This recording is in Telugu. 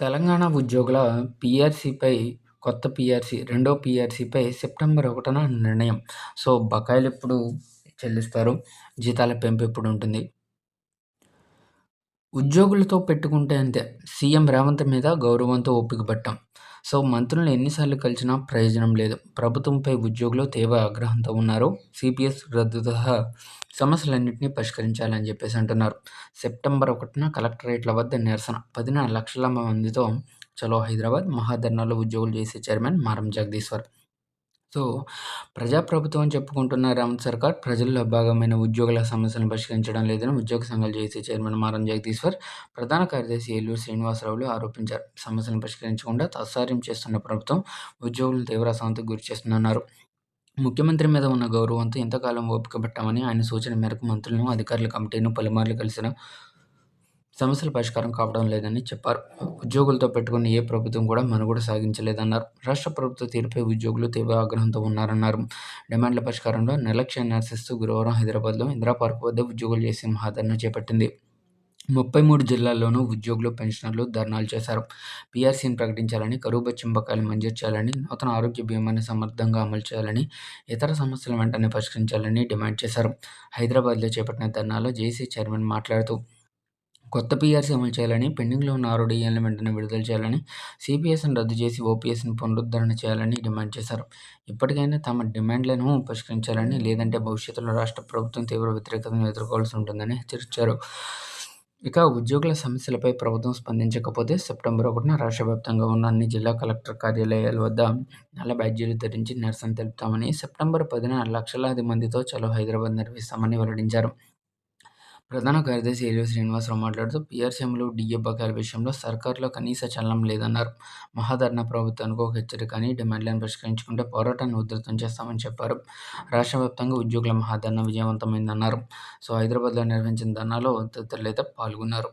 తెలంగాణ ఉద్యోగుల పీఆర్సీపై కొత్త పీఆర్సీ రెండో పీఆర్సీపై సెప్టెంబర్ 1న నిర్ణయం. సో, బకాయిలెప్పుడు చెల్లిస్తారు? జీతాల పెంపు ఎప్పుడుంటుంది? ఉద్యోగులతో పెట్టుకుంటే అంతే. సీఎం రేవంత్ మీద గౌరవంతో ఓపిక పట్టాం. సో, మంత్రులను ఎన్నిసార్లు కలిసినా ప్రయోజనం లేదు. ప్రభుత్వంపై ఉద్యోగులు తీవ్ర ఆగ్రహంతో ఉన్నారు. సీపీఎస్ రద్దుతో సహా సమస్యలన్నింటినీ పరిష్కరించాలని చెప్పేసి అంటున్నారు. సెప్టెంబర్ 1న కలెక్టరేట్ల వద్ద నిరసన. 10 లక్షల మందితో చలో హైదరాబాద్ మహాధర్నాలో ఉద్యోగులు జేసీ చైర్మన్ మారం జగదీశ్వర్. సో, ప్రజాప్రభుత్వం అని చెప్పుకుంటున్న రేవంత్ సర్కార్ ప్రజల్లో భాగమైన ఉద్యోగుల సమస్యలను పరిష్కరించడం లేదని ఉద్యోగ సంఘాల జేఏసీ చైర్మన్ మారం జగదీశ్వర్, ప్రధాన కార్యదర్శి ఏలూరు శ్రీనివాసరావులు ఆరోపించారు. సమస్యలను పరిష్కరించకుండా తాత్సార్యం చేస్తున్న ప్రభుత్వం ఉద్యోగులను తీవ్ర అసహనంకి గురిచేస్తుందన్నారు. ముఖ్యమంత్రి మీద ఉన్న గౌరవంతో ఇంతకాలం ఓపిక పట్టామని, ఆయన సూచన మేరకు మంత్రులను, అధికారుల కమిటీని పలుమార్లు కలిసినా సమస్యల పరిష్కారం కావడం లేదని చెప్పారు. ఉద్యోగులతో పెట్టుకున్న ఏ ప్రభుత్వం కూడా మనుగడ సాగించలేదన్నారు. రాష్ట్ర ప్రభుత్వ తీరుపై ఉద్యోగులు తీవ్ర ఆగ్రహంతో ఉన్నారన్నారు. డిమాండ్ల పరిష్కారంలో నిర్లక్ష్యాన్ని నిరసిస్తూ గురువారం హైదరాబాద్లో ఇందిరా పార్క్ వద్ద ఉద్యోగులు చేసే మహాధర్నా చేపట్టింది. 33 జిల్లాల్లోనూ ఉద్యోగులు, పెన్షనర్లు ధర్నాలు చేశారు. పీఆర్సీని ప్రకటించాలని, కరువు భత్యం బకాయిలు మంజూరు చేయాలని, నూతన ఆరోగ్య బీమాని సమర్థంగా అమలు చేయాలని, ఇతర సమస్యలను వెంటనే పరిష్కరించాలని డిమాండ్ చేశారు. హైదరాబాద్లో చేపట్టిన ధర్నాలో జేఏసీ చైర్మన్ మాట్లాడుతూ, కొత్త పీఆర్సీ అమలు చేయాలని, పెండింగ్లో ఉన్న ఆర్ఓడీఏలను వెంటనే విడుదల చేయాలని, సీపీఎస్ను రద్దు చేసి ఓపీఎస్ను పునరుద్ధరణ చేయాలని డిమాండ్ చేశారు. ఇప్పటికైనా తమ డిమాండ్లను పరిష్కరించాలని, లేదంటే భవిష్యత్తులో రాష్ట్ర ప్రభుత్వం తీవ్ర వ్యతిరేకతను ఎదుర్కోవాల్సి ఉంటుందని హెచ్చరించారు. ఇక ఉద్యోగుల సమస్యలపై ప్రభుత్వం స్పందించకపోతే సెప్టెంబర్ 1న రాష్ట్ర వ్యాప్తంగా ఉన్న అన్ని జిల్లా కలెక్టర్ కార్యాలయాల వద్ద నల్ల బ్యాడ్జీలు ధరించి నిరసన తెలుపుతామని, సెప్టెంబర్ 10న లక్షలాది మందితో చలో హైదరాబాద్ నిర్వహిస్తామని వెల్లడించారు. ప్రధాన కార్యదర్శి ఏలూరు శ్రీనివాసరావు మాట్లాడుతూ, పీఆర్సీ అమలు, డీఏ బకాయిల విషయంలో సర్కారులో కనీస చలనం లేదన్నారు. మహాధర్నా ప్రభుత్వానికి ఒక హెచ్చరిక అని, డిమాండ్లను పరిష్కరించుకుంటే పోరాటాన్ని ఉధృతం చేస్తామని చెప్పారు. రాష్ట్ర వ్యాప్తంగా ఉద్యోగుల మహాధర్నా విజయవంతమైందన్నారు. సో, హైదరాబాద్లో నిర్వహించిన ధర్నాలో తదితరులైతే పాల్గొన్నారు.